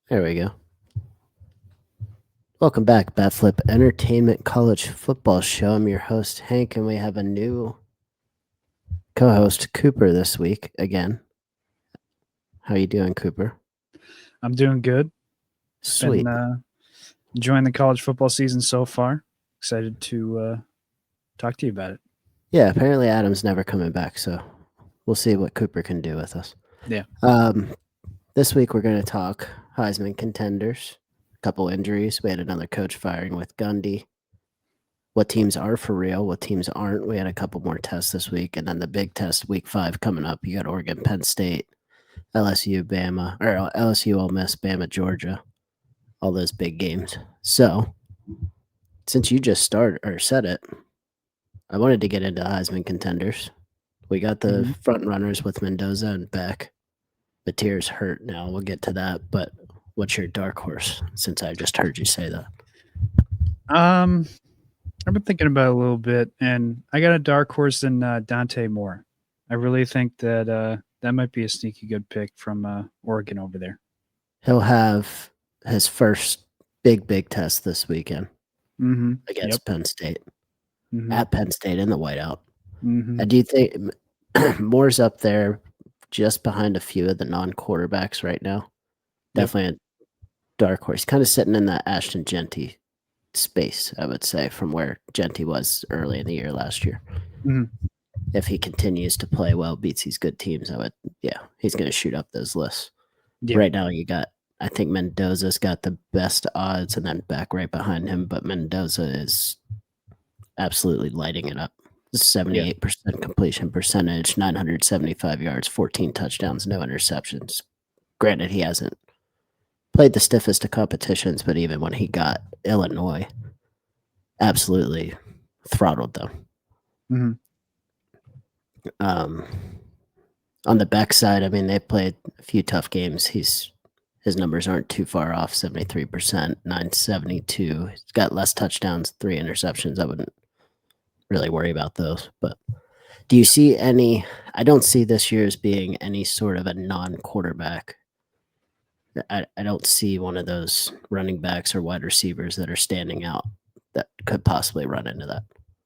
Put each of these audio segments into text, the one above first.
There we go. Welcome back, Batflip Entertainment College Football Show. I'm your host, Hank, and we have a new co-host, Cooper, this week again. How you doing, Cooper? I'm doing good. Sweet. Been enjoying the college football season so far. Excited to talk to you about it. Yeah, apparently Adam's never coming back, so we'll see what Cooper can do with us. Yeah. This week we're going to talk Heisman contenders, a couple injuries. We had another coach firing with Gundy. What teams are for real, what teams aren't. We had a couple more tests this week, and then the big test, week 5, coming up. You got Oregon, Penn State, LSU, Bama, or LSU, Ole Miss, Bama, Georgia, all those big games. So, since you just said it, I wanted to get into Heisman contenders. We got the Mhm. front runners with Mendoza and Beck. Batir's hurt now. We'll get to that. But what's your dark horse? Since I just heard you say that. I've been thinking about it a little bit, and I got a dark horse in Dante Moore. I really think that that might be a sneaky good pick from Oregon over there. He'll have his first big test this weekend Mm-hmm. Yep. against Penn State. Mm-hmm. At Penn State in the whiteout. Mm-hmm. Do you think Moore's up there just behind a few of the non-quarterbacks right now? Yep. Definitely a dark horse. Kind of sitting in that Ashton Genty space, I would say, from where Genty was early in the year last year. Mm-hmm. If he continues to play well, beats these good teams, he's going to shoot up those lists. Yeah. Right now, I think Mendoza's got the best odds, and then back right behind him, but Mendoza is absolutely lighting it up. 78% completion percentage, 975 yards, 14 touchdowns, no interceptions. Granted, he hasn't played the stiffest of competitions, but even when he got Illinois, absolutely throttled them. Mm-hmm. On the backside, I mean, they played a few tough games. His numbers aren't too far off, 73%, 972. He's got less touchdowns, 3 interceptions. I wouldn't really worry about those, but do you see any? I don't see this year as being any sort of a non-quarterback. I don't see one of those running backs or wide receivers that are standing out that could possibly run into that.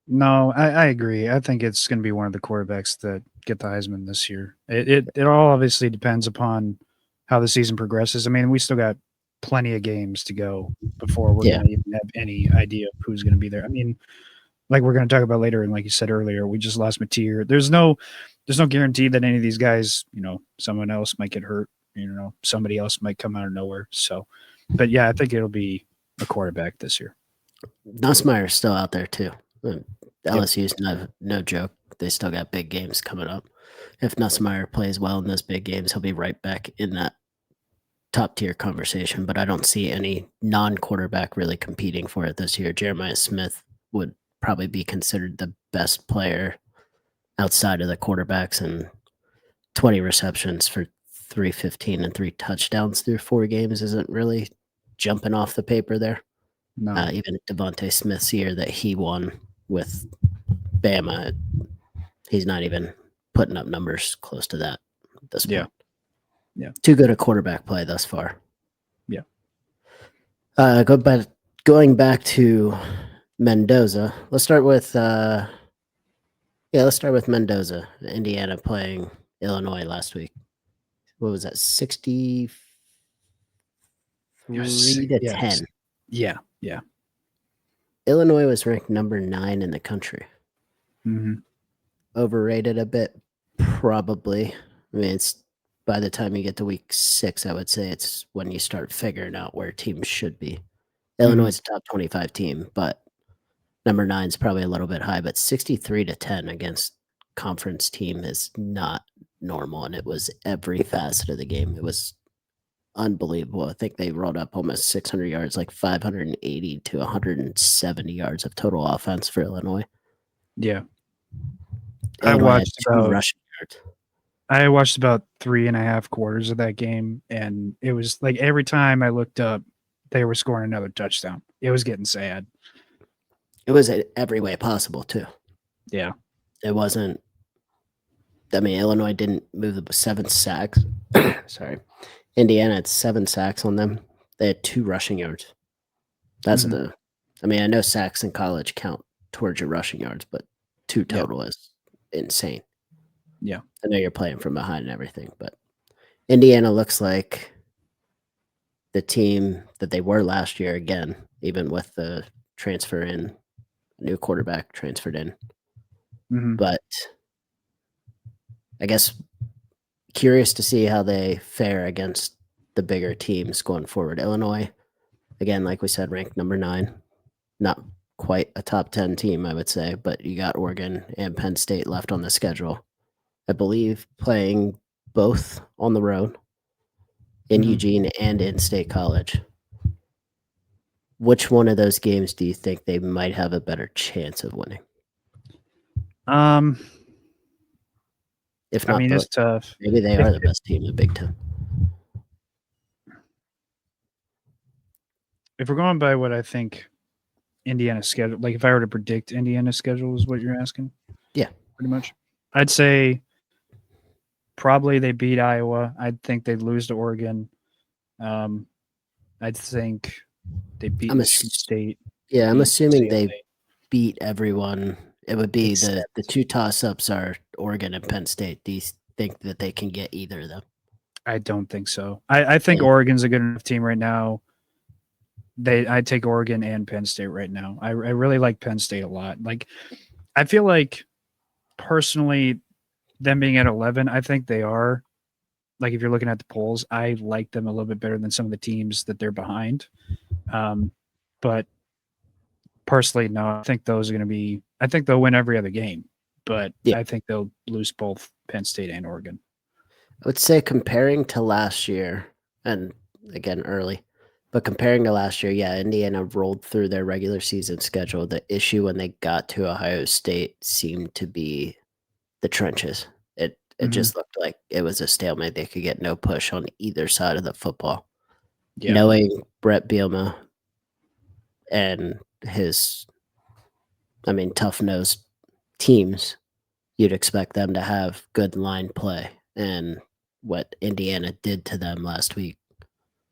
No, I agree. I think it's going to be one of the quarterbacks that get the Heisman this year. It all obviously depends upon how the season progresses. I mean, we still got plenty of games to go before we're Yeah, going to even have any idea of who's going to be there. I mean, like we're going to talk about later, and like you said earlier, we just lost Mateer. There's no guarantee that any of these guys, someone else might get hurt. Somebody else might come out of nowhere. So, but yeah, I think it'll be a quarterback this year. Nussmeier's still out there too. Yep. LSU's no joke. They still got big games coming up. If Nussmeier plays well in those big games, he'll be right back in that top tier conversation. But I don't see any non-quarterback really competing for it this year. Jeremiah Smith would probably be considered the best player outside of the quarterbacks, and 20 receptions for 315 and 3 touchdowns through 4 games isn't really jumping off the paper there. No. Even Devontae Smith's year that he won with Bama, he's not even putting up numbers close to that at this point. Yeah. Too good a quarterback play thus far. Yeah. Going back to Mendoza, let's start with Mendoza. Indiana playing Illinois last week. What was that? 63 to Yes. 10. Yeah. Yeah. Illinois was ranked number 9 in the country. Mm-hmm. Overrated a bit, probably. I mean, it's by the time you get to week 6, I would say it's when you start figuring out where teams should be. Illinois is a top 25 team, but number 9 is probably a little bit high. But 63 to 10 against conference team is not normal, and it was every facet of the game. It was unbelievable. I think they rolled up almost 600 yards, like 580 to 170 yards of total offense for Illinois. Yeah. Illinois had 2 rushing yards. I watched about 3.5 quarters of that game, and it was like every time I looked up, they were scoring another touchdown. It was getting sad. It was every way possible, too. Yeah. It wasn't. I mean, Illinois didn't move the 7 sacks. Sorry. Indiana had 7 sacks on them. They had 2 rushing yards. That's Mhm. the I mean, I know sacks in college count towards your rushing yards, but 2 Yeah. total is insane. Yeah. I know you're playing from behind and everything, but Indiana looks like the team that they were last year again, even with the transfer in, new quarterback transferred in. Mhm. But I guess curious to see how they fare against the bigger teams going forward. Illinois, again, like we said, ranked number 9. Not quite a top 10 team, I would say, but you got Oregon and Penn State left on the schedule. I believe playing both on the road in Mhm. Eugene and in State College. Which one of those games do you think they might have a better chance of winning? Um, If I not mean, both, it's tough. maybe they If are the best team in the Big Ten. if we're going by what I think Indiana's schedule, like if I were to predict Indiana's schedule, is what you're asking, Yeah, pretty much. I'd say probably they beat Iowa. I'd think they'd lose to Oregon. Um, I'd think they beat I'm Michigan ass- State. They yeah, I'm beat assuming they UCLA. beat everyone. It would be the Except 2 toss-ups are Oregon and Penn State. Do you think that they can get either of them? I don't think so. I think Yeah, Oregon's a good enough team right now. I'd take Oregon and Penn State right now. I really like Penn State a lot. Like I feel like personally, them being at 11, I think they are. Like if you're looking at the polls, I like them a little bit better than some of the teams that they're behind. But personally, no, I think those are going to be. I think they'll win every other game, but yeah. I think they'll lose both Penn State and Oregon. I would say comparing to last year, and again early, but comparing to last year, yeah, Indiana rolled through their regular season schedule. The issue when they got to Ohio State seemed to be the trenches. It Hmm. just looked like it was a stalemate. They could get no push on either side of the football. Yeah. Knowing Brett Bielema and his, I mean, tough nosed teams, you'd expect them to have good line play. And what Indiana did to them last week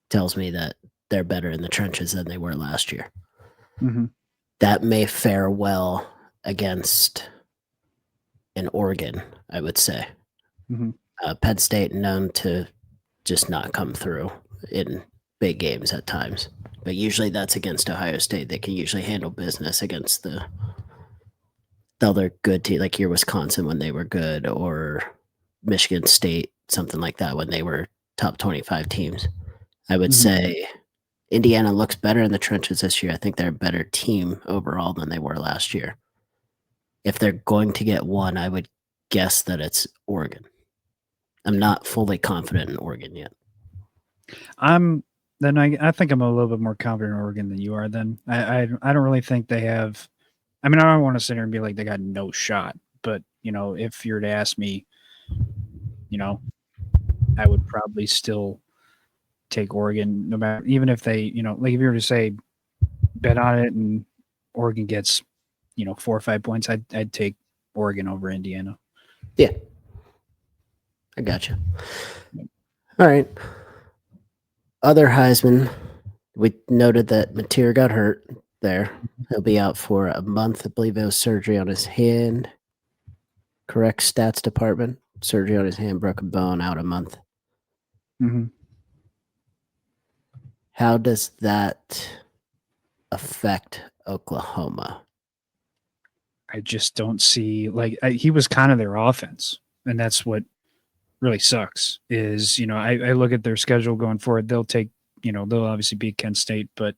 tells me that they're better in the trenches than they were last year. Hmm. That may fare well against an Oregon, I would say. Hmm. Penn State known to just not come through in big games at times, but usually that's against Ohio State. They can usually handle business against the other good team, like your Wisconsin when they were good, or Michigan State, something like that when they were top 25 teams. I would Hmm. say Indiana looks better in the trenches this year. I think they're a better team overall than they were last year. If they're going to get one, I would guess that it's Oregon. I'm not fully confident in Oregon yet. I'm then I think I'm a little bit more confident in Oregon than you are. Then I don't really think they have. I mean, I don't want to sit here and be like they got no shot, but if you're to ask me, you know, I would probably still take Oregon, no matter even if they, like if you were to say bet on it and Oregon gets, 4 or 5 points, I'd take Oregon over Indiana. Yeah, I got you. All right. Other Heisman, we noted that Mateer got hurt there. He'll be out for a month. I believe it was surgery on his hand. Correct stats department. Surgery on his hand, broken bone, out a month. Mm-hmm. How does that affect Oklahoma? I just don't see he was kind of their offense, and that's what really sucks. Is I look at their schedule going forward. They'll take they'll obviously beat Kent State, but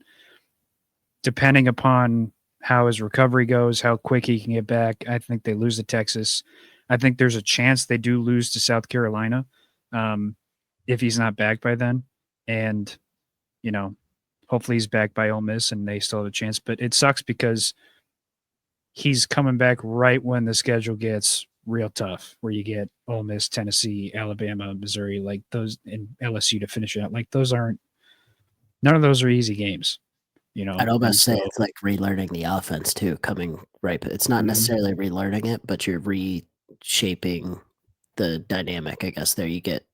depending upon how his recovery goes, how quick he can get back, I think they lose to Texas. I think there's a chance they do lose to South Carolina um, if he's not back by then, and you know hopefully he's back by Ole Miss and they still have a chance. But it sucks because he's coming back right when the schedule gets real tough, where you get Ole Miss, Tennessee, Alabama, Missouri, like those, and LSU to finish it out. Like those aren't, none of those are easy games. I'd And almost say so, it's like relearning the offense too, coming right. It's not mhm, necessarily relearning it, but you're reshaping the dynamic. I guess there you get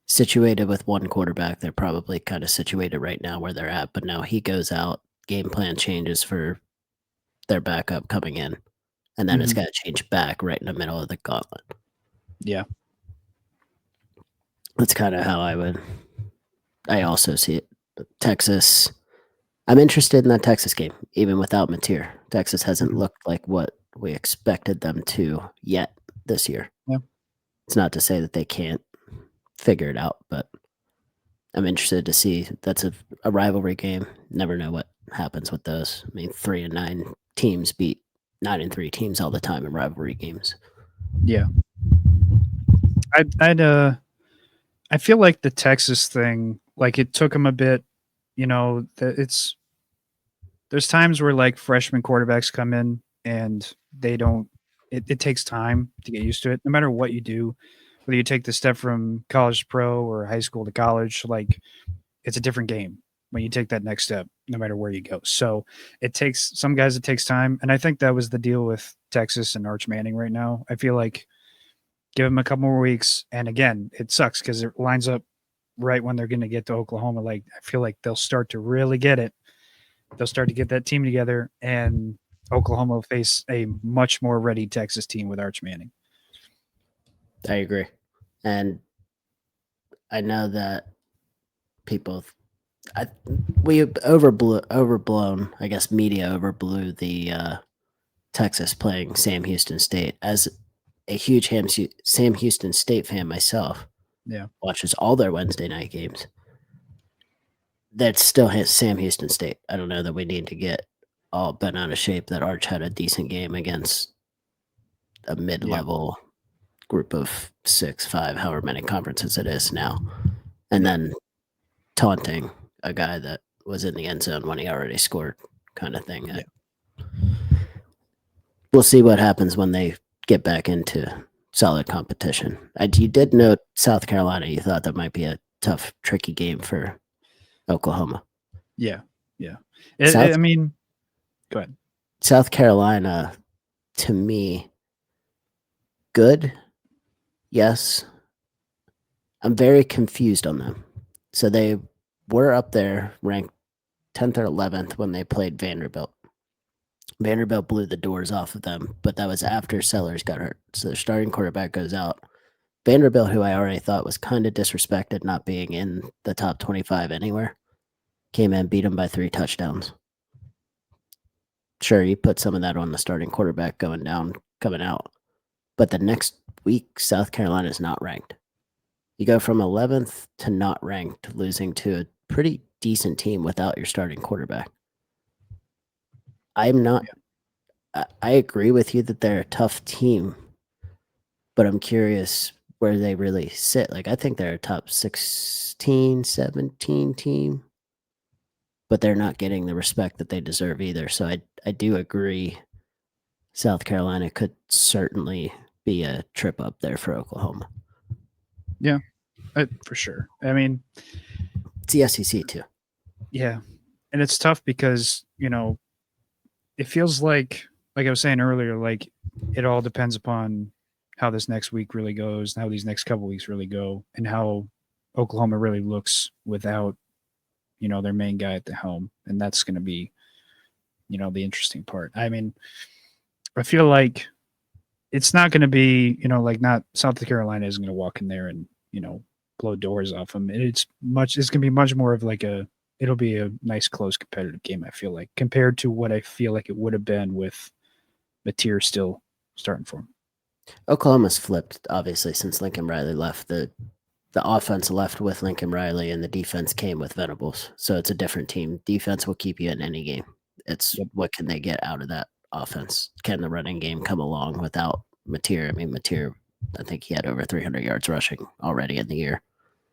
situated with one quarterback. They're probably kind of situated right now where they're at, but now he goes out, game plan changes for their backup coming in, and then it's Mhm. got to change back right in the middle of the gauntlet. Yeah. That's kind of how I also see it. Texas, I'm interested in that Texas game, even without Mateer. Texas hasn't Mhm. looked like what we expected them to yet this year. Yeah. It's not to say that they can't figure it out, but I'm interested to see. That's a rivalry game. Never know what happens with those. I mean, 3-9 teams beat 9-3 teams all the time in rivalry games. Yeah. I'd I feel like the Texas thing, like it took them a bit, it's there's times where like freshman quarterbacks come in and they don't it takes time to get used to it. No matter what you do, whether you take the step from college to pro or high school to college, like it's a different game when you take that next step, no matter where you go. So it takes some guys, it takes time. And I think that was the deal with Texas and Arch Manning right now. I feel like give him a couple more weeks. And again, it sucks because it lines up right when they're going to get to Oklahoma. Like, I feel like they'll start to really get it. They'll start to get that team together, and Oklahoma will face a much more ready Texas team with Arch Manning. I agree. And I know that people I we overblown, I guess media overblew the Texas playing Sam Houston State. As a huge Sam Houston State fan myself, Yeah. watches all their Wednesday night games. That still has Sam Houston State. I don't know that we need to get all bent out of shape that Arch had a decent game against a Yeah. mid-level group of 6, 5, however many conferences it is now, and Yeah. then taunting a guy that was in the end zone when he already scored, kind of thing. Yeah. We'll see what happens when they get back into solid competition. You did note South Carolina. You thought that might be a tough, tricky game for Oklahoma. Yeah. Yeah. South I mean, go ahead. South Carolina, to me, good. Yes, I'm very confused on them. So they were up there, ranked 10th or 11th when they played Vanderbilt. Vanderbilt blew the doors off of them, but that was after Sellers got hurt. So their starting quarterback goes out. Vanderbilt, who I already thought was kind of disrespected not being in the top 25 anywhere, came in, beat them by 3 touchdowns. Sure, you put some of that on the starting quarterback going down, coming out. But the next week, South Carolina is not ranked. You go from 11th to not ranked, losing to a pretty decent team without your starting quarterback. I'm not. I agree with you that they're a tough team, but I'm curious where they really sit. Like, I think they're a top 16, 17 team, but they're not getting the respect that they deserve either. So I do agree South Carolina could certainly be a trip up there for Oklahoma. Yeah. For sure. I mean, It's the SEC too. yeah. And it's tough because, it feels like I was saying earlier, like it all depends upon how this next week really goes, and how these next couple weeks really go, and how Oklahoma really looks without, their main guy at the helm. And that's going to be, the interesting part. I mean, I feel like it's not going to be, like not South Carolina isn't going to walk in there and, blow doors off them. It's going to be much more of like it'll be a nice, close, competitive game, I feel like, compared to what I feel like it would have been with Mateer still starting for him. Oklahoma's flipped, obviously, since Lincoln Riley left. The offense left with Lincoln Riley, and the defense came with Venables. So it's a different team. Defense will keep you in any game. It's Yep. what can they get out of that offense? Can the running game come along without Mateer? I mean, Mateer, I think he had over 300 yards rushing already in the year.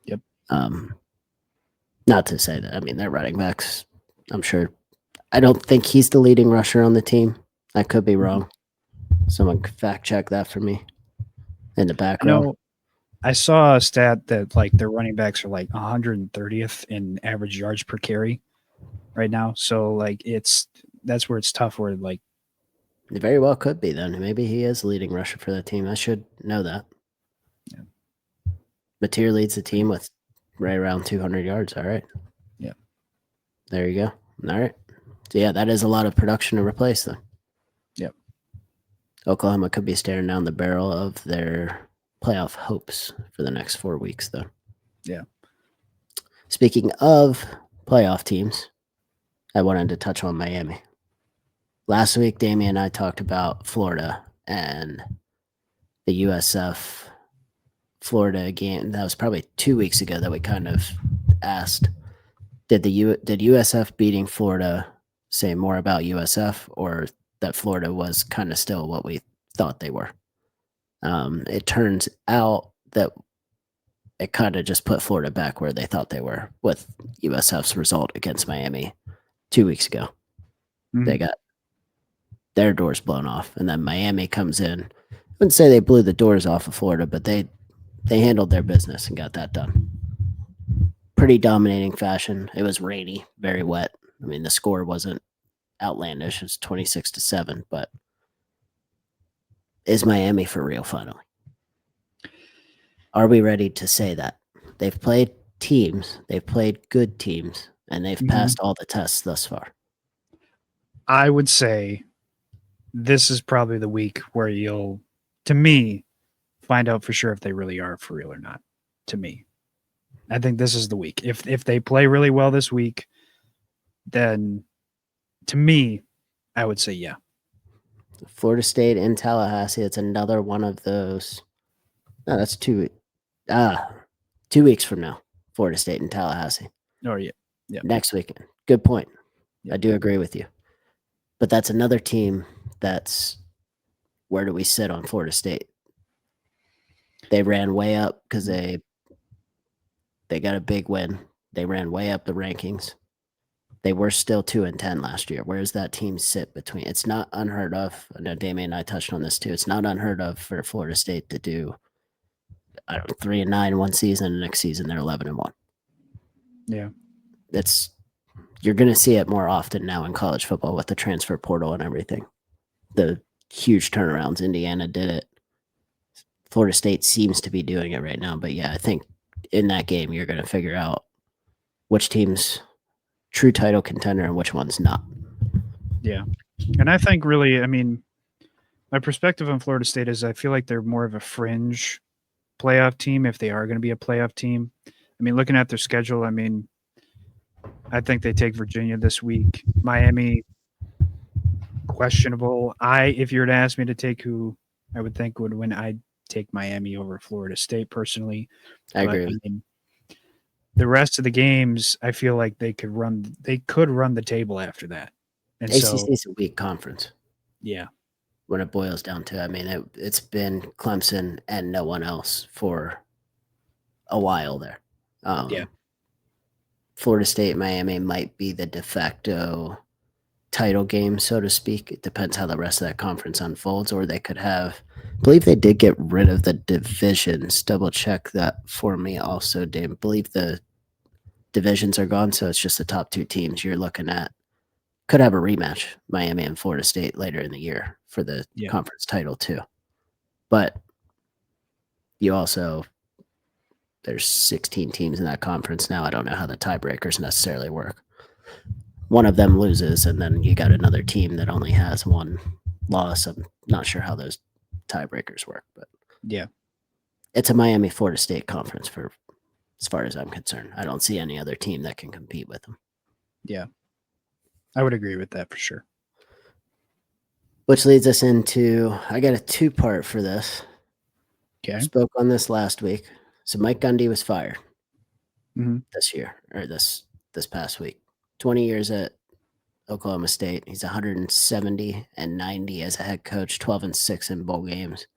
Yep. Um, Not to say that, I mean, their running backs, I'm sure. I don't think he's the leading rusher on the team. I could be Mhm. wrong. Someone could fact check that for me in the I background. know I saw a stat that like their running backs are like 130th in average yards per carry right now. So like that's where it's tough. Where like It very well could be then. Maybe he is leading rusher for the team. I should know that. yeah. Mateer leads the team with right around 200 yards. All right. Yeah. There you go. All right. So, yeah, that is a lot of production to replace, though. Yep. Oklahoma could be staring down the barrel of their playoff hopes for the next 4 weeks, though. Yeah. Speaking of playoff teams, I wanted to touch on Miami. Last week, Damien and I talked about Florida and the USF Florida game. That was probably 2 weeks ago that we kind of asked, did USF beating Florida say more about USF, or that Florida was kind of still what we thought they were? It turns out that it kind of just put Florida back where they thought they were with USF's result against Miami 2 weeks ago. They got their doors blown off, and then Miami comes in. I wouldn't say they blew the doors off of Florida, but they handled their business and got that done. Pretty dominating fashion. It was rainy, very wet. I mean, the score wasn't outlandish. It's 26-7, but is Miami for real finally? Are we ready to say that? They've played teams, they've played good teams, and they've passed all the tests thus far. I would say this is probably the week where you'll, to me, find out for sure if they really are for real or not. To me, I think this is the week. If they play really well this week, then to me, I would say yeah. Florida State in Tallahassee. It's another one of those. No, that's 2 weeks from now. Florida State in Tallahassee. Oh yeah, yeah. Next weekend. Good point. Yeah. I do agree with you. But that's another team that's, where do we sit on Florida State? They ran way up because they got a big win. They ran way up the rankings. They were still 2-10 last year. Where does that team sit between? It's not unheard of. I know Damien and I touched on this too. It's not unheard of for Florida State to do, I don't know, 3-9 one season, and next season they're 11-1. Yeah. You're going to see it more often now in college football with the transfer portal and everything. The huge turnarounds. Indiana did it. Florida State seems to be doing it right now. But yeah, I think in that game you're going to figure out which team's true title contender and which one's not. Yeah. And I think really, I mean, my perspective on Florida State is I feel like they're more of a fringe playoff team if they are going to be a playoff team. I mean, looking at their schedule, I mean, I think they take Virginia this week. Miami, questionable. If you were to ask me to take who I would think would win, I'd take Miami over Florida State personally. I agree. I mean, the rest of the games, I feel like they could run the table after that. And ACC is a weak conference. Yeah. When it boils down to, I mean, it's been Clemson and no one else for a while there. Yeah. Florida State, Miami might be the de facto title game, so to speak. It depends how the rest of that conference unfolds, or they could have, I believe they did get rid of the divisions. Double check that for me also, Dave. I believe the divisions are gone, so it's just the top 2 teams you're looking at. Could have a rematch, Miami and Florida State, later in the year for the conference title too. But you also, there's 16 teams in that conference now. I don't know how the tiebreakers necessarily work. One of them loses, and then you got another team that only has one loss. I'm not sure how those tiebreakers work, but yeah, it's a Miami Florida State conference for as far as I'm concerned. I don't see any other team that can compete with them. Yeah, I would agree with that for sure. Which leads us into, I got a 2-part for this. Okay. Spoke on this last week. So Mike Gundy was fired this year, or this past week. 20 years at Oklahoma State. He's 170-90 as a head coach, 12-6 in bowl games.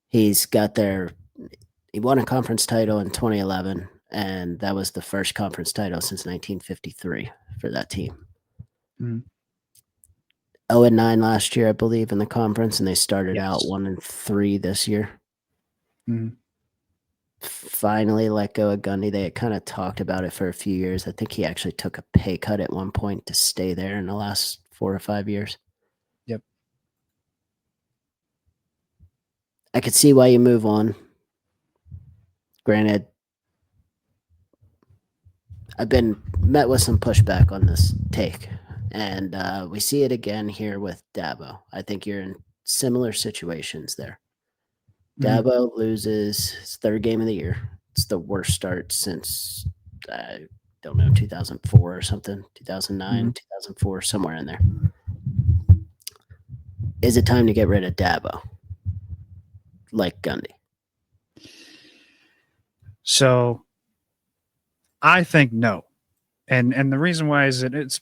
He won a conference title in 2011, and that was the first conference title since 1953 for that team. 0-9 last year, I believe, in the conference, and they started out 1-3 this year. Finally let go of Gundy. They had kind of talked about it for a few years. I think he actually took a pay cut at one point to stay there in the last 4 or 5 years. Yep. I could see why you move on. Granted, I've been met with some pushback on this take, and we see it again here with Dabo. I think you're in similar situations there. Mhm. Dabo loses his third game of the year. It's the worst start since I don't know 2004 or something, 2009, Mhm. 2004, somewhere in there. Is it time to get rid of Dabo, like Gundy? So I think no. And the reason why is that it's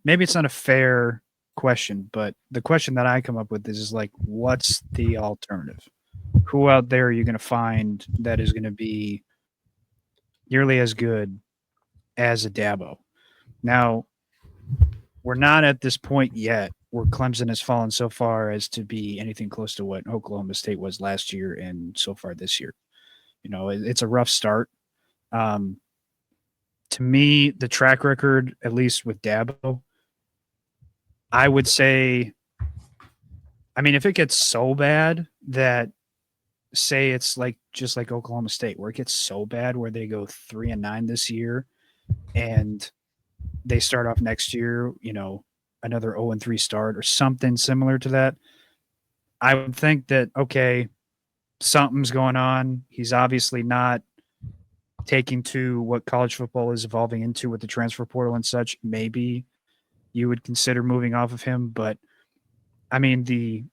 maybe it's not a fair question, but the question that I come up with is like, what's the alternative? Who out there are you going to find that is going to be nearly as good as a Dabo? Now, we're not at this point yet where Clemson has fallen so far as to be anything close to what Oklahoma State was last year and so far this year. It's a rough start. Um, to me, the track record, at least with Dabo, I would say, I mean, if it gets so bad that say it's like just like Oklahoma State, where it gets so bad where they go 3-9 this year and they start off next year, another 0-3 start or something similar to that, I would think that okay, something's going on. He's obviously not taking to what college football is evolving into with the transfer portal and such. Maybe you would consider moving off of him, but I mean the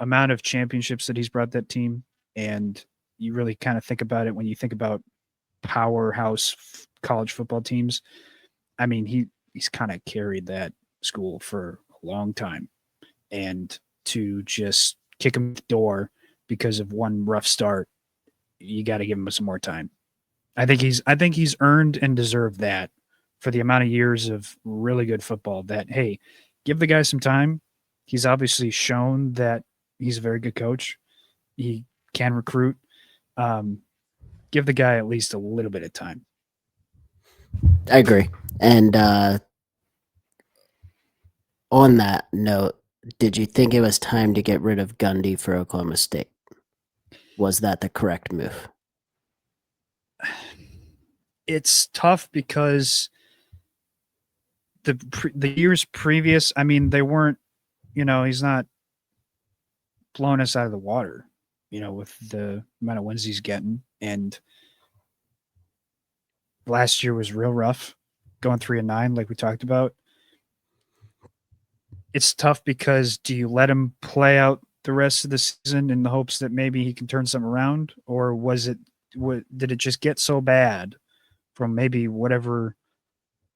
amount of championships that he's brought that team, and you really kind of think about it when you think about powerhouse college football teams. I mean, he's kind of carried that school for a long time, and to just kick him the door because of one rough start, you got to give him some more time. I think he's earned and deserved that for the amount of years of really good football. That hey, give the guy some time. He's obviously shown that he's a very good coach. He can recruit. Um, give the guy at least a little bit of time. I agree. And on that note, did you think it was time to get rid of Gundy for Oklahoma State? Was that the correct move? It's tough because the years previous, I mean, they weren't. He's not blown us out of the water. With the amount of wins he's getting, and last year was real rough, going 3-9, like we talked about. It's tough because do you let him play out the rest of the season in the hopes that maybe he can turn something around, or did it just get so bad from maybe whatever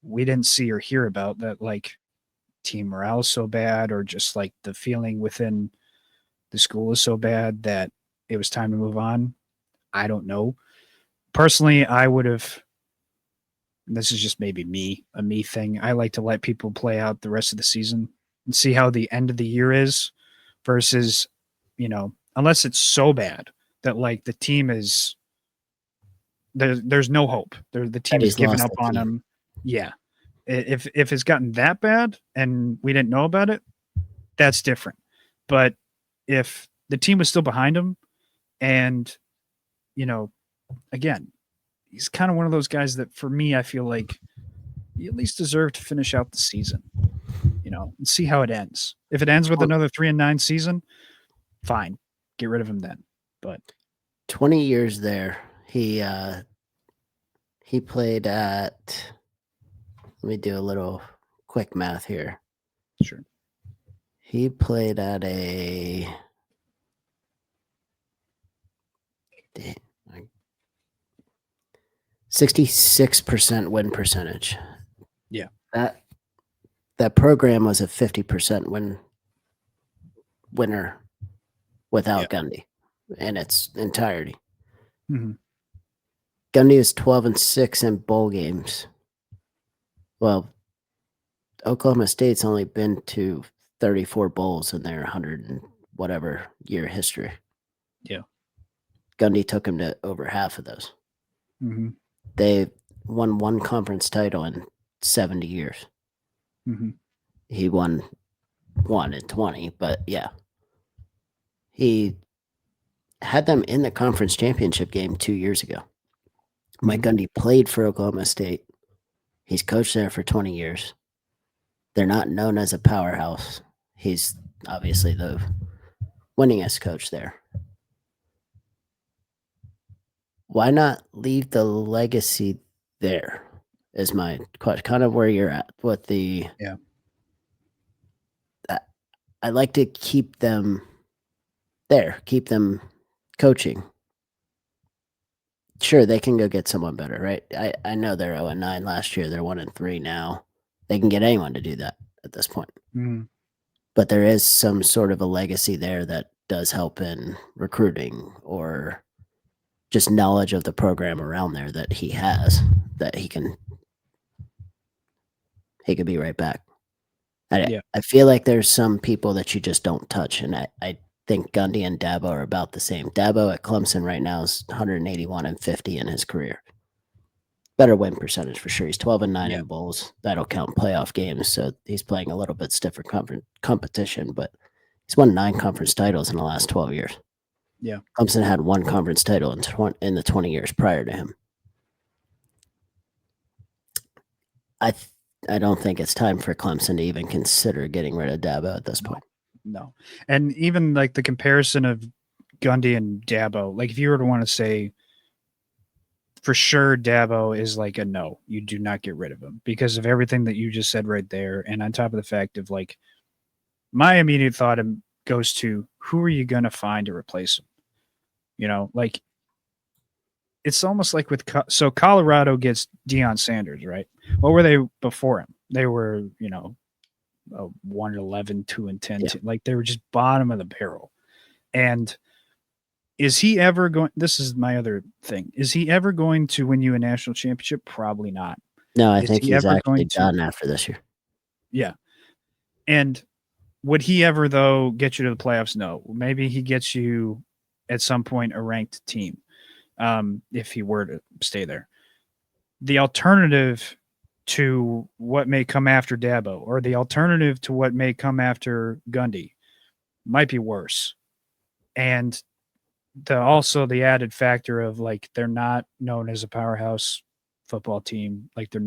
we didn't see or hear about that like team morale is so bad, or just like the feeling within the school is so bad that it was time to move on? I don't know. Personally, I would have, and this is just maybe a me thing. I like to let people play out the rest of the season and see how the end of the year is versus, unless it's so bad that like the team is there's no hope. The That team has he's given lost up the on team. him. Yeah. If it's gotten that bad and we didn't know about it, that's different. But if the team was still behind him and, you know, again, he's kind of one of those guys that for me, I feel like you at least deserve to finish out the season, and see how it ends. If it ends with another 3-9 season, fine. Get rid of him then. But 20 years there. He played at, let me do a little quick math here. sure. He played at a 66% win percentage. Yeah. That that program was a 50% winner Yeah. without Gundy in its entirety. Mm-hmm. Gundy is 12-6 in bowl games. Well, Oklahoma State's only been to 34 bowls in their 100 and whatever year history. Yeah. Gundy took him to over half of those. Mm-hmm. They won one conference title in 70 years. Mm-hmm. He won one in 20, but yeah. He had them in the conference championship game 2 years ago. Mike Gundy played for Oklahoma State. He's coached there for 20 years. They're not known as a powerhouse. He's obviously the winningest coach there. Why not leave the legacy there? Is my question. Kind of where you're at with the. Yeah. I like to keep them there, keep them coaching. Sure, they can go get someone better, right? I know they're 0-9 last year. They're 1-3 now. They can get anyone to do that at this point. Mm. But there is some sort of a legacy there that does help in recruiting or just knowledge of the program around there that he has that he could be right back. Yeah. I feel like there's some people that you just don't touch, and I think Gundy and Dabo are about the same. Dabo at Clemson right now is 181-50 in his career. Better win percentage for sure. He's 12-9 in bowls. That'll count playoff games, so he's playing a little bit stiffer competition, but he's won 9 conference titles in the last 12 years. Yeah. Clemson had 1 conference title in the 20 years prior to him. I don't think it's time for Clemson to even consider getting rid of Dabo at this point. No. And even like the comparison of Gundy and Dabo, like if you were to want to say for sure Dabo is like a no, you do not get rid of him because of everything that you just said right there. And on top of the fact of like my immediate thought goes to who are you going to find to replace him? You know, like it's almost like with so Colorado gets Deion Sanders, right? What were they before him? They were, 1-11, 2-10, Yeah. like they were just bottom of the barrel. And is he ever going? This is my other thing. Is he ever going to win you a national championship? Probably not. No, I Is think he he's ever actually going to? done after this year. Yeah. And would he ever though get you to the playoffs? No. Maybe he gets you at some point a ranked team. If he were to stay there. The alternative to what may come after Dabo or the alternative to what may come after Gundy might be worse. And also the added factor of like they're not known as a powerhouse football team. Like they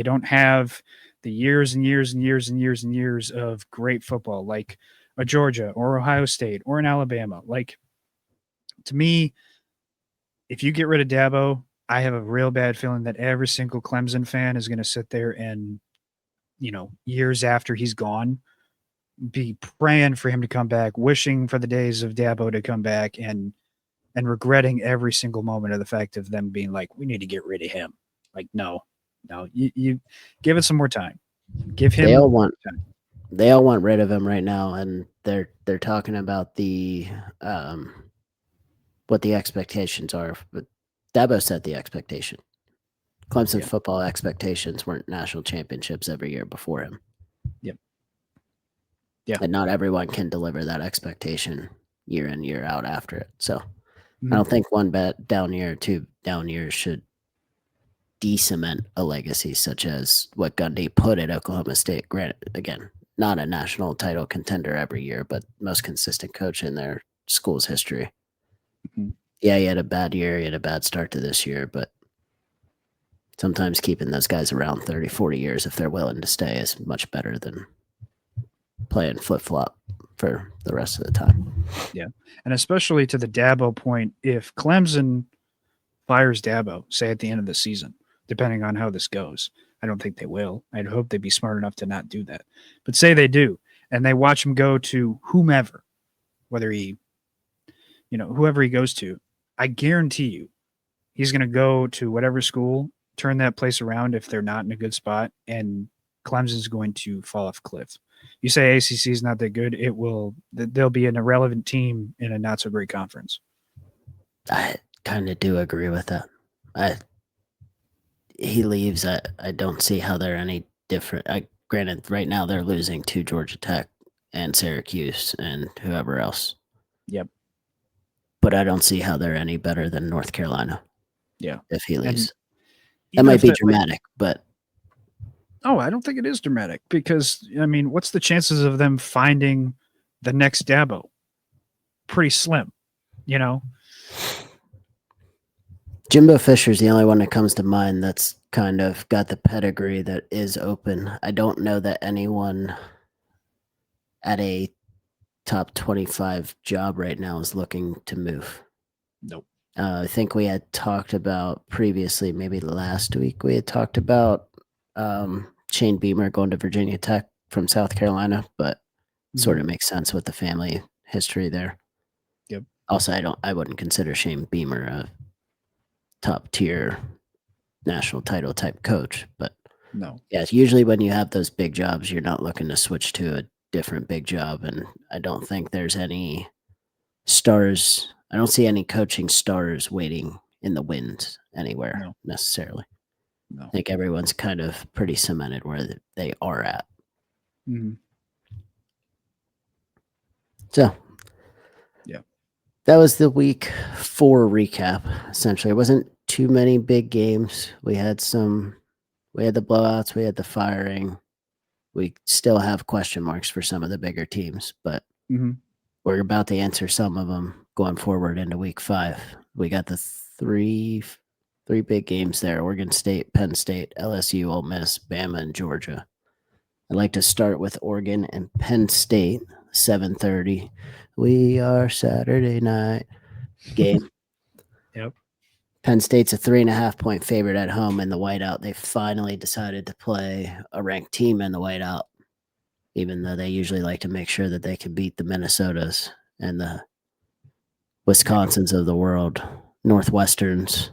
don't have the years and years and years and years and years of great football like a Georgia or Ohio State or an Alabama. Like to me, if you get rid of Dabo, I have a real bad feeling that every single Clemson fan is going to sit there and, years after he's gone, be praying for him to come back, wishing for the days of Dabo to come back, and regretting every single moment of the fact of them being like, we need to get rid of him. Like, no, you give it some more time. Give him. They all want rid of him right now, and they're talking about the what the expectations are. But Dabo set the expectation. Clemson football expectations weren't national championships every year before him. Yep. Yeah. And not everyone can deliver that expectation year in, year out after it. So I don't think one down year or 2 down years should de-cement a legacy such as what Gundy put at Oklahoma State. Granted, again, not a national title contender every year, but most consistent coach in their school's history. Mm-hmm. Yeah, he had a bad year. He had a bad start to this year, but sometimes keeping those guys around 30, 40 years, if they're willing to stay, is much better than playing flip-flop for the rest of the time. Yeah, and especially to the Dabo point, if Clemson fires Dabo, say at the end of the season, depending on how this goes, I don't think they will. I'd hope they'd be smart enough to not do that. But say they do, and they watch him go to whomever, whether he, whoever he goes to, I guarantee you he's going to go to whatever school, turn that place around if they're not in a good spot, and Clemson's going to fall off a cliff. You say ACC is not that good, it will. They'll be an irrelevant team in a not so great conference. I kind of do agree with that. He leaves. I don't see how they're any different. Granted, right now they're losing to Georgia Tech and Syracuse and whoever else. Yep. But I don't see how they're any better than North Carolina. Yeah. If he leaves. That might be dramatic, but. Oh, I don't think it is dramatic because, what's the chances of them finding the next Dabo? Pretty slim, Jimbo Fisher's the only one that comes to mind that's kind of got the pedigree that is open. I don't know that anyone at a top 25 job right now is looking to move. Nope. I think we had talked about previously, maybe last week, we had talked about Shane Beamer going to Virginia Tech from South Carolina, but sort of makes sense with the family history there. Yep. Also, I wouldn't consider Shane Beamer a top tier national title type coach, but No. yeah, usually when you have those big jobs, you're not looking to switch to a different big job, and I don't think there's any stars. I don't see any coaching stars waiting in the wind anywhere No. necessarily. No. I think everyone's kind of pretty cemented where they are at. Mhm. So, Yeah. that was the week 4 recap. Essentially, it wasn't too many big games. We had the blowouts, we had the firing. We still have question marks for some of the bigger teams, but Mhm. we're about to answer some of them going forward into week 5. We got the three big games there: Oregon State, Penn State, LSU, Ole Miss, Bama, and Georgia. I'd like to start with Oregon and Penn State, 7:30. We are Saturday night game. Yep. Penn State's a 3.5-point favorite at home in the whiteout. They finally decided to play a ranked team in the whiteout, even though they usually like to make sure that they can beat the Minnesotas and the Wisconsins of the world, Northwesterns,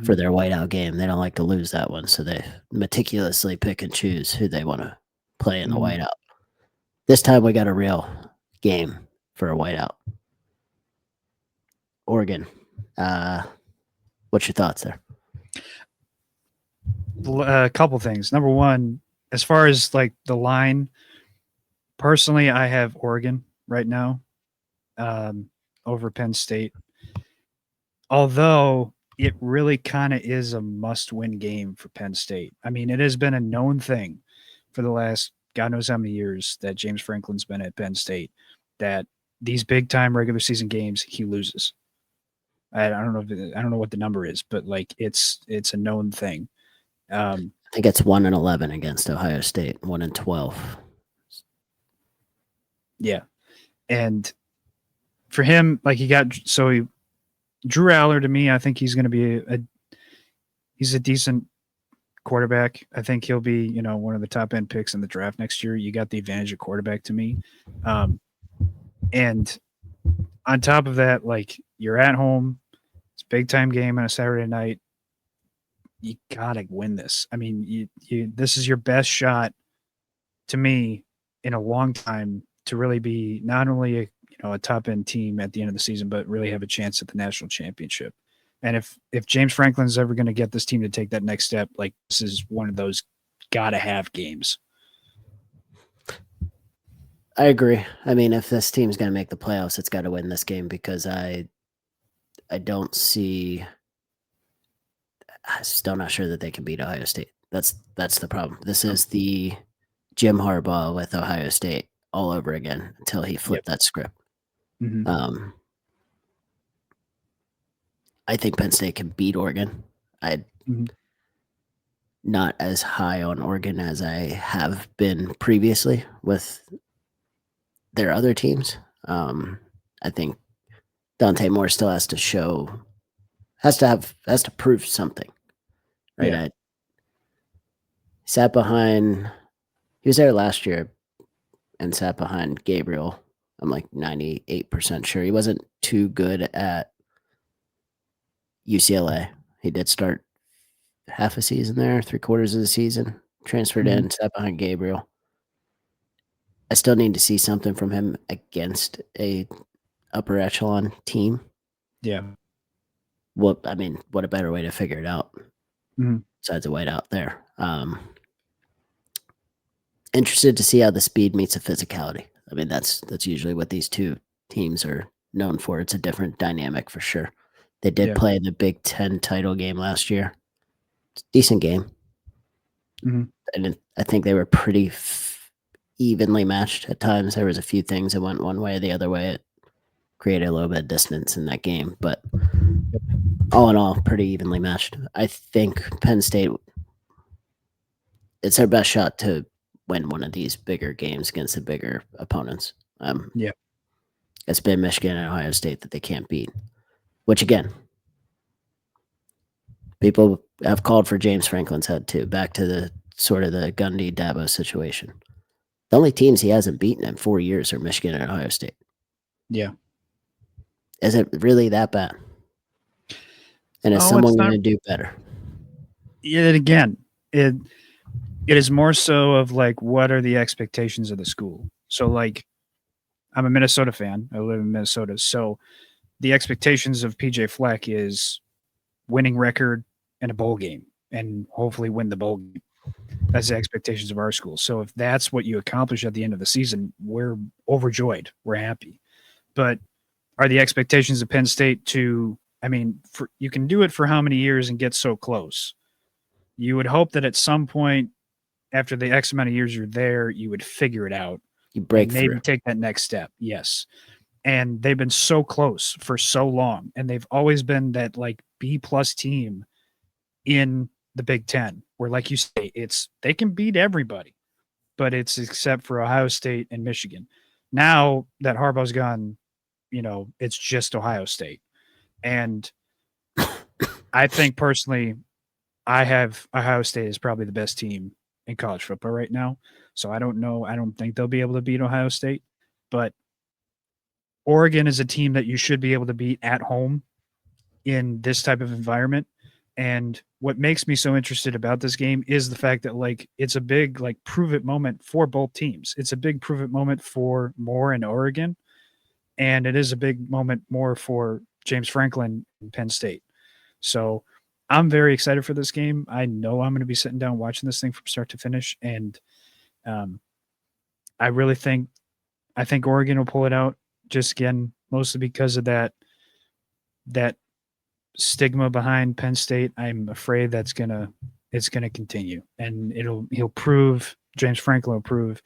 for Mhm. their whiteout game. They don't like to lose that one, so they meticulously pick and choose who they want to play in the Mhm. whiteout. This time we got a real game for a whiteout. Oregon. What's your thoughts there? A couple things. Number one, as far as like the line, personally, I have Oregon right now over Penn State. Although it really kind of is a must-win game for Penn State. I mean, it has been a known thing for the last God knows how many years that James Franklin's been at Penn State that these big-time regular season games he loses. I don't know. I don't know what the number is, but like it's a known thing. I think it's 1-11 against Ohio State, 1-12. Yeah, and for him, like Drew Aller to me, I think he's going to be he's a decent quarterback. I think he'll be, one of the top end picks in the draft next year. You got the advantage of quarterback to me. And on top of that, like you're at home, it's a big time game on a Saturday night. You gotta win this. I mean, this is your best shot to me in a long time to really be not only a top end team at the end of the season, but really have a chance at the national championship. And if James Franklin's ever going to get this team to take that next step, like this is one of those gotta have games. I agree. I mean, if this team's going to make the playoffs, it's got to win this game because I don't see. I'm still not sure that they can beat Ohio State. That's the problem. This is the Jim Harbaugh with Ohio State all over again until he flipped that script. Mm-hmm. I think Penn State can beat Oregon. I'm not as high on Oregon as I have been previously with their other teams. I think Dante Moore still has to prove something, right? Yeah. I sat behind. He was there last year and sat behind Gabriel. I'm like 98% sure he wasn't too good at UCLA. He did start half a season there, 3/4 of the season, transferred in, sat behind Gabriel. I still need to see something from him against a upper echelon team. Yeah. What a better way to figure it out besides a white out there. Interested to see how the speed meets the physicality. I mean, that's usually what these two teams are known for. It's a different dynamic for sure. They did play the Big Ten title game last year. Decent game. And I think they were pretty evenly matched at times. There was a few things that went one way or the other way. created a little bit of distance in that game. But all in all, pretty evenly matched. I think Penn State, it's their best shot to win one of these bigger games against the bigger opponents. Yeah. It's been Michigan and Ohio State that they can't beat, which again, people have called for James Franklin's head too, back to the sort of the Gundy Dabo situation. The only teams he hasn't beaten in 4 years are Michigan and Ohio State. Yeah. Is it really that bad? And is someone going to do better? Yeah, again, it is more so of like, what are the expectations of the school? So like, I'm a Minnesota fan. I live in Minnesota. So the expectations of PJ Fleck is winning record and a bowl game and hopefully win the bowl game. That's the expectations of our school. So if that's what you accomplish at the end of the season, we're overjoyed. We're happy. But are the expectations of Penn State to, I mean, you can do it for how many years and get so close? You would hope that at some point after the X amount of years you're there, you would figure it out. You break maybe through. Take that next step. Yes. And they've been so close for so long. And they've always been that like B+ team in the Big Ten, where like you say, they can beat everybody, but it's except for Ohio State and Michigan. Now that Harbaugh's gone, it's just Ohio State. And I think personally, I have Ohio State is probably the best team in college football right now. So I don't know. I don't think they'll be able to beat Ohio State, but Oregon is a team that you should be able to beat at home in this type of environment. And what makes me so interested about this game is the fact that like it's a big like prove it moment for both teams. It's a big prove it moment for Moore and Oregon, and it is a big moment more for James Franklin and Penn State. So I'm very excited for this game. I know I'm going to be sitting down watching this thing from start to finish, and I really think Oregon will pull it out. Just again, mostly because of that stigma behind Penn State. I'm afraid it's gonna continue, and James Franklin will prove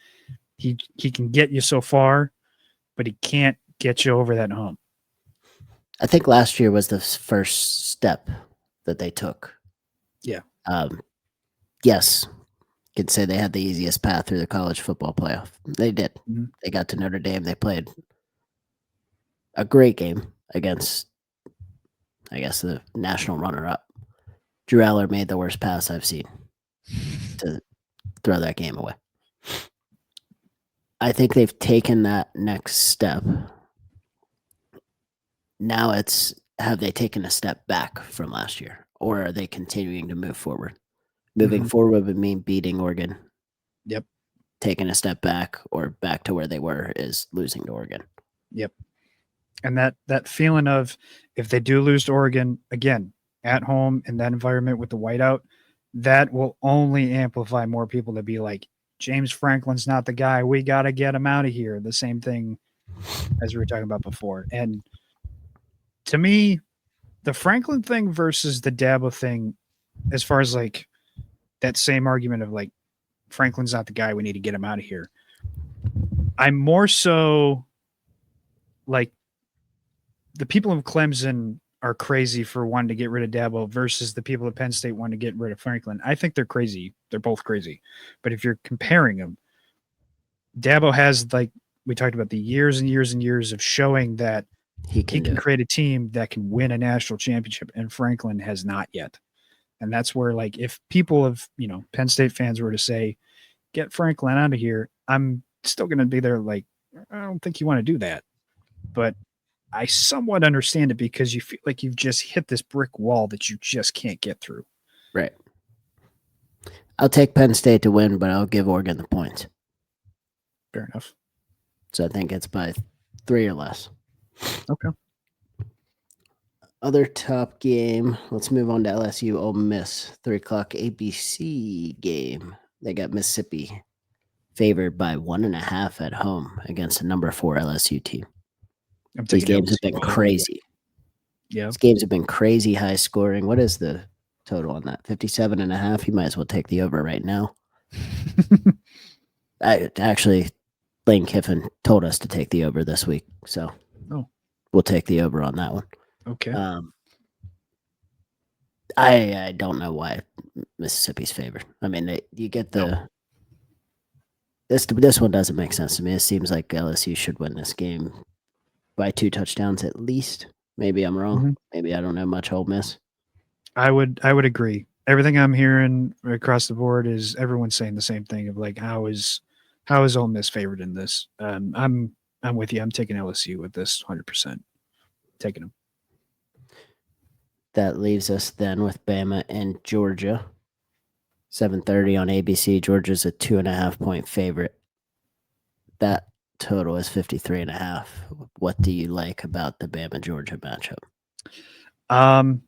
he can get you so far, but he can't get you over that hump. I think last year was the first step that they took. Yeah. Yes, you could say they had the easiest path through the college football playoff. They did. Mm-hmm. They got to Notre Dame. They played a great game against, I guess, the national runner-up. Drew Aller made the worst pass I've seen to throw that game away. I think they've taken that next step. Now have they taken a step back from last year, or are they continuing to move forward? Moving forward would mean beating Oregon. Yep. Taking a step back or back to where they were is losing to Oregon. Yep. And that feeling of if they do lose to Oregon, again, at home in that environment with the whiteout, that will only amplify more people to be like, James Franklin's not the guy. We got to get him out of here. The same thing as we were talking about before. And to me, the Franklin thing versus the Dabo thing, as far as like that same argument of like, Franklin's not the guy. We need to get him out of here. I'm more so like, the people of Clemson are crazy for wanting to get rid of Dabo versus the people of Penn State wanting to get rid of Franklin. I think they're crazy. They're both crazy. But if you're comparing them, Dabo has, like we talked about, the years and years and years of showing that he can create a team that can win a national championship, and Franklin has not yet. And that's where, like, if people of, Penn State fans were to say, get Franklin out of here, I'm still going to be there like, I don't think you want to do that. But I somewhat understand it because you feel like you've just hit this brick wall that you just can't get through. Right. I'll take Penn State to win, but I'll give Oregon the points. Fair enough. So I think it's by 3 or less. Okay. Other top game. Let's move on to LSU Ole Miss. 3:00 ABC game. They got Mississippi favored by 1.5 at home against a number 4 LSU team. These games have been crazy. Yeah. These games have been crazy high scoring. What is the total on that? 57.5. You might as well take the over right now. Lane Kiffin told us to take the over this week. So We'll take the over on that one. Okay. Um, I don't know why Mississippi's favored. I mean, you get No. the this one doesn't make sense to me. It seems like LSU should win this game by 2 touchdowns at least. Maybe I'm wrong. Mhm. Maybe I don't know much Ole Miss. I would agree. Everything I'm hearing across the board is everyone's saying the same thing of like how is Ole Miss favored in this? I'm with you. I'm taking LSU with this 100%. Taking them. That leaves us then with Bama and Georgia. 7:30 on ABC. Georgia's a 2.5 point favorite. That total is 53.5. What do you like about the Bama Georgia matchup? I'm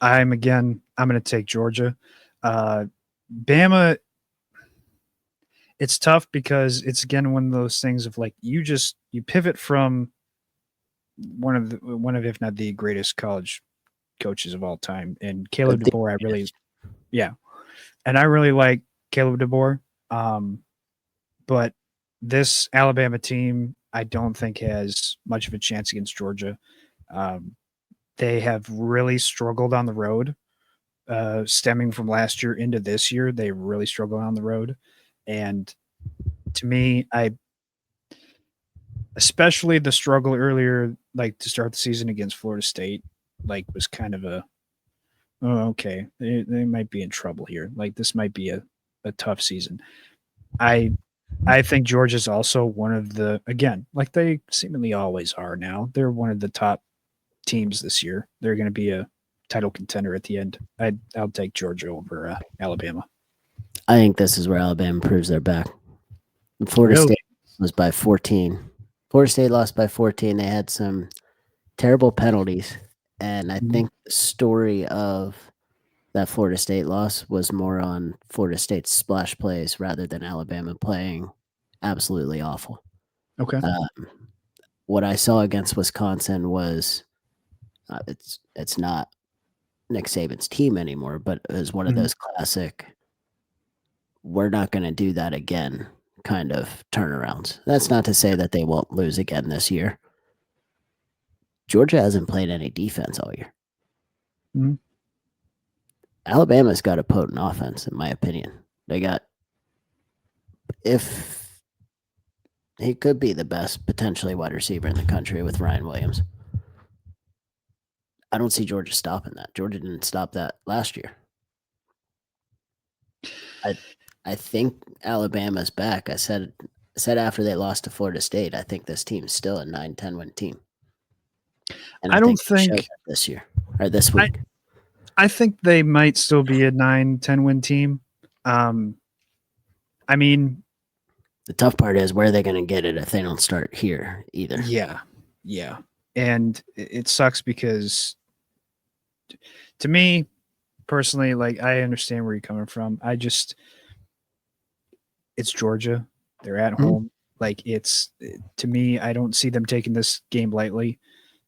going to take Georgia. Bama, it's tough because it's again one of those things of like you pivot from one of if not the greatest college coaches of all time, and Caleb DeBoer. Yeah, and I really like Caleb DeBoer. But this Alabama team, I don't think has much of a chance against Georgia. Um, they have really struggled on the road, stemming from last year into this year. They really struggled on the road, and to me, especially the struggle earlier, like to start the season against Florida State, like was kind of a oh okay, they might be in trouble here. Like this might be a tough season. I I think Georgia's also one of the again, like they seemingly always are now. They're one of the top teams this year. They're going to be a title contender at the end. I'll take Georgia over Alabama. I think this is where Alabama proves they're back. Florida Really? State was by 14. Florida State lost by 14. They had some terrible penalties. And I Mhm. think the story of that Florida State loss was more on Florida State's splash plays rather than Alabama playing absolutely awful. Okay. Um, what I saw against Wisconsin was it's not Nick Saban's team anymore, but it was one of Mhm. those classic we're not going to do that again kind of turnarounds. That's not to say that they won't lose again this year. Georgia hasn't played any defense all year. Mhm. Alabama's got a potent offense, in my opinion. They got, if he could be the best potentially wide receiver in the country with Ryan Williams. I don't see Georgia stopping that. Georgia didn't stop that last year. I I think Alabama's back. I said after they lost to Florida State, I think this team's still a 9-10 win team. And I I don't think they showed think that this year or this I week. I think they might still be a 9-10 win team. Um, I mean, The tough part is where are they going to get it if they don't start here either? yeah, yeah, and it sucks because to me personally, like I understand where you're coming from. It's Georgia. They're at Mhm. home. Like it's to me, I don't see them taking this game lightly.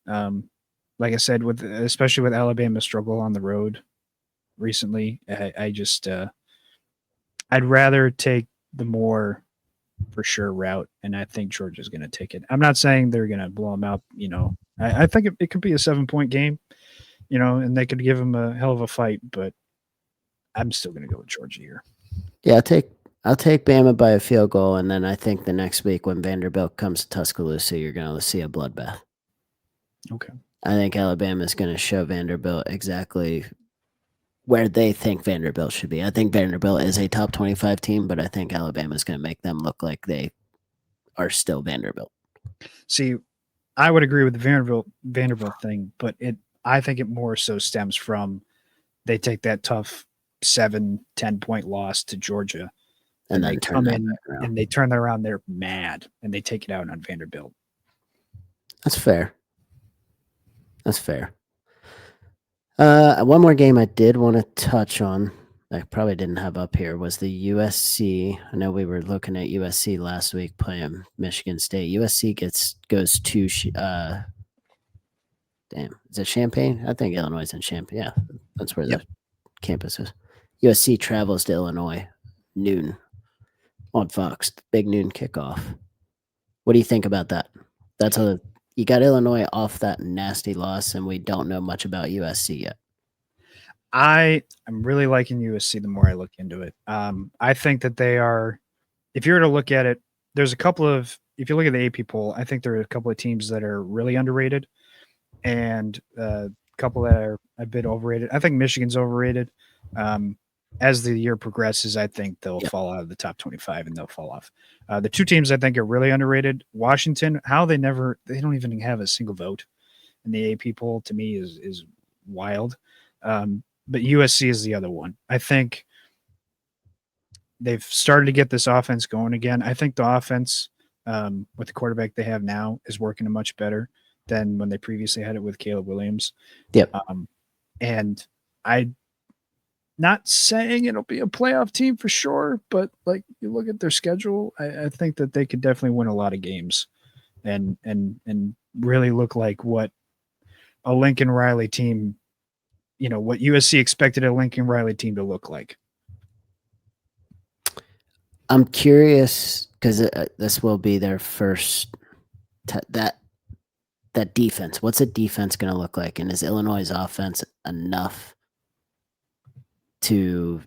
Um, like I said, with especially with Alabama struggle on the road recently, I just I'd rather take the more for sure route, and I think Georgia's going to take it. I'm not saying they're going to blow them out. I think it could be a 7 point game. And they could give them a hell of a fight, but I'm still going to go with Georgia here. Yeah, I'll take Bama by a field goal, and then I think the next week when Vanderbilt comes to Tuscaloosa, you're going to see a bloodbath. Okay. I think Alabama's going to show Vanderbilt exactly where they think Vanderbilt should be. I think Vanderbilt is a top 25 team, but I think Alabama's going to make them look like they are still Vanderbilt. See, I would agree with the Vanderbilt thing, but I think it more so stems from they take that tough 7-10 point loss to Georgia. And Then they then turn come that in back around. and they turn that around. They're mad and they take it out on Vanderbilt. That's fair. That's fair. One more game I did want to touch on. I probably didn't have up here was the USC. I know we were looking at USC last week playing Michigan State. USC goes to damn, is it Champaign? I think Illinois is in Champaign. Yeah, that's where Yep. the campus is. USC travels to Illinois noon on Fox. Big noon kickoff. What do you think about that? That's You got Illinois off that nasty loss, and we don't know much about USC yet. I'm really liking USC the more I look into it. I think that they are. If you were to look at it, there's a couple of. If you look at the AP poll, I think there are a couple of teams that are really underrated, and a couple that are a bit overrated. I think Michigan's overrated. Um, as the year progresses, I think they'll Yep. fall out of the top 25 and they'll fall off. The two teams I think are really underrated. Washington, how they don't even have a single vote in the AP poll to me is wild. But USC is the other one. I think they've started to get this offense going again. I think the offense with the quarterback they have now is working much better than when they previously had it with Caleb Williams. Yep. And I not saying it'll be a playoff team for sure, but like you look at their schedule, I think that they could definitely win a lot of games and really look like what a Lincoln Riley team, what USC expected a Lincoln Riley team to look like. I'm curious because this will be their first that defense. What's a defense going to look like, and is Illinois' offense enough to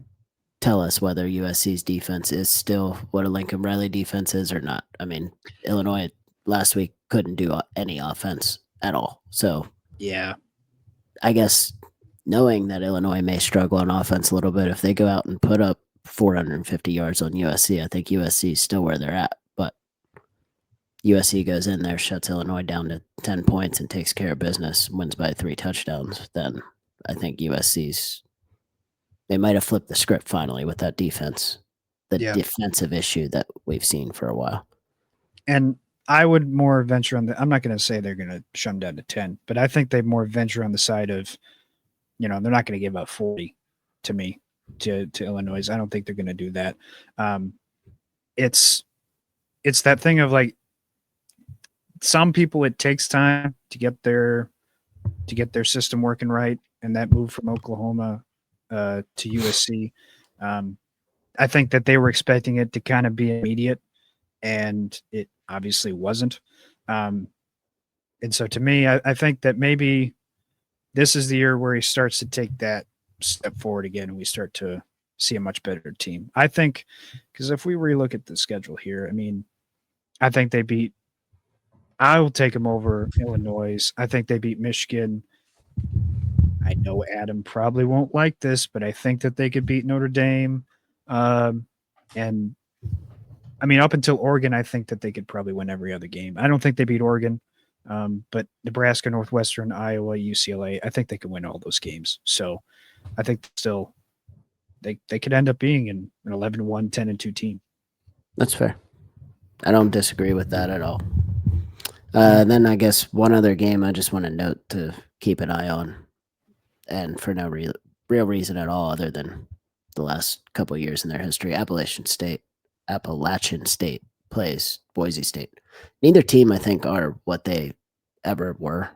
tell us whether USC's defense is still what a Lincoln Riley defense is or not? I mean, Illinois last week couldn't do any offense at all. So yeah, I guess knowing that Illinois may struggle on offense a little bit, if they go out and put up 450 yards on USC, I think USC is still where they're at. But USC goes in there, shuts Illinois down to 10 points and takes care of business, wins by 3 touchdowns, then I think USC's they might have flipped the script finally with that defense, the defensive issue that we've seen for a while. And I would more venture on I'm not going to say they're going to shut them down to 10, but I think they more venture on the side of, they're not going to give up 40 to me, to Illinois. I don't think they're going to do that. It's that thing of like, some people, it takes time to get their system working right. And that move from Oklahoma to USC, I think that they were expecting it to kind of be immediate, and it obviously wasn't. And so to me, I think that maybe this is the year where he starts to take that step forward again, and we start to see a much better team. I think, because if we relook at the schedule here, I mean, I think I will take them over Illinois. I think they beat Michigan. I know Adam probably won't like this, but I think that they could beat Notre Dame. And I mean, up until Oregon, I think that they could probably win every other game. I don't think they beat Oregon, but Nebraska, Northwestern, Iowa, UCLA, I think they could win all those games. So I think still they could end up being an 11-1, 10-2 team. That's fair. I don't disagree with that at all. Then I guess one other game I just want to note to keep an eye on, and for no real reason at all other than the last couple of years in their history, Appalachian State plays Boise State. Neither team, I think, are what they ever were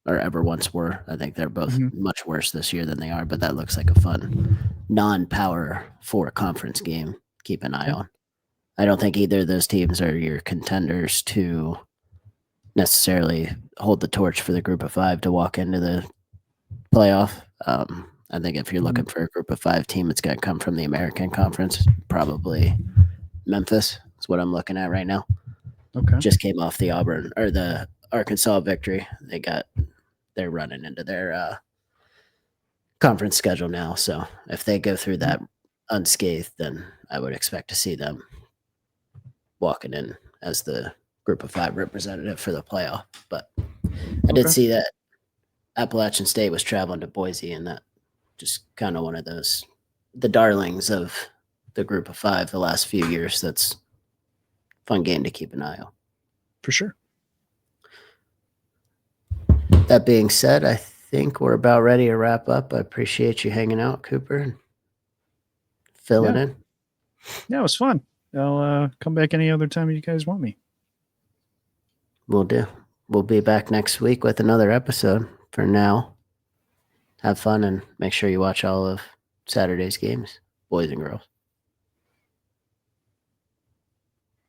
or ever once were. I think they're both much worse this year than they are, but that looks like a fun non-Power 4 conference game. Keep an eye on. I don't think either of those teams are your contenders to necessarily hold the torch for the group of 5 to walk into the playoff. I think if you're looking for a group of 5 team, it's going to come from the American Conference. Probably Memphis is what I'm looking at right now. Okay. Just came off the Auburn or the Arkansas victory. They're running into their conference schedule now. So if they go through that unscathed, then I would expect to see them walking in as the group of 5 representative for the playoff. But I did see that Appalachian State was traveling to Boise, and that just kind of one of those, the darlings of the group of 5 the last few years. That's a fun game to keep an eye on. For sure. That being said, I think we're about ready to wrap up. I appreciate you hanging out, Cooper, and filling in. Yeah, it was fun. I'll come back any other time you guys want me. Will do. We'll be back next week with another episode. For now, have fun and make sure you watch all of Saturday's games, boys and girls.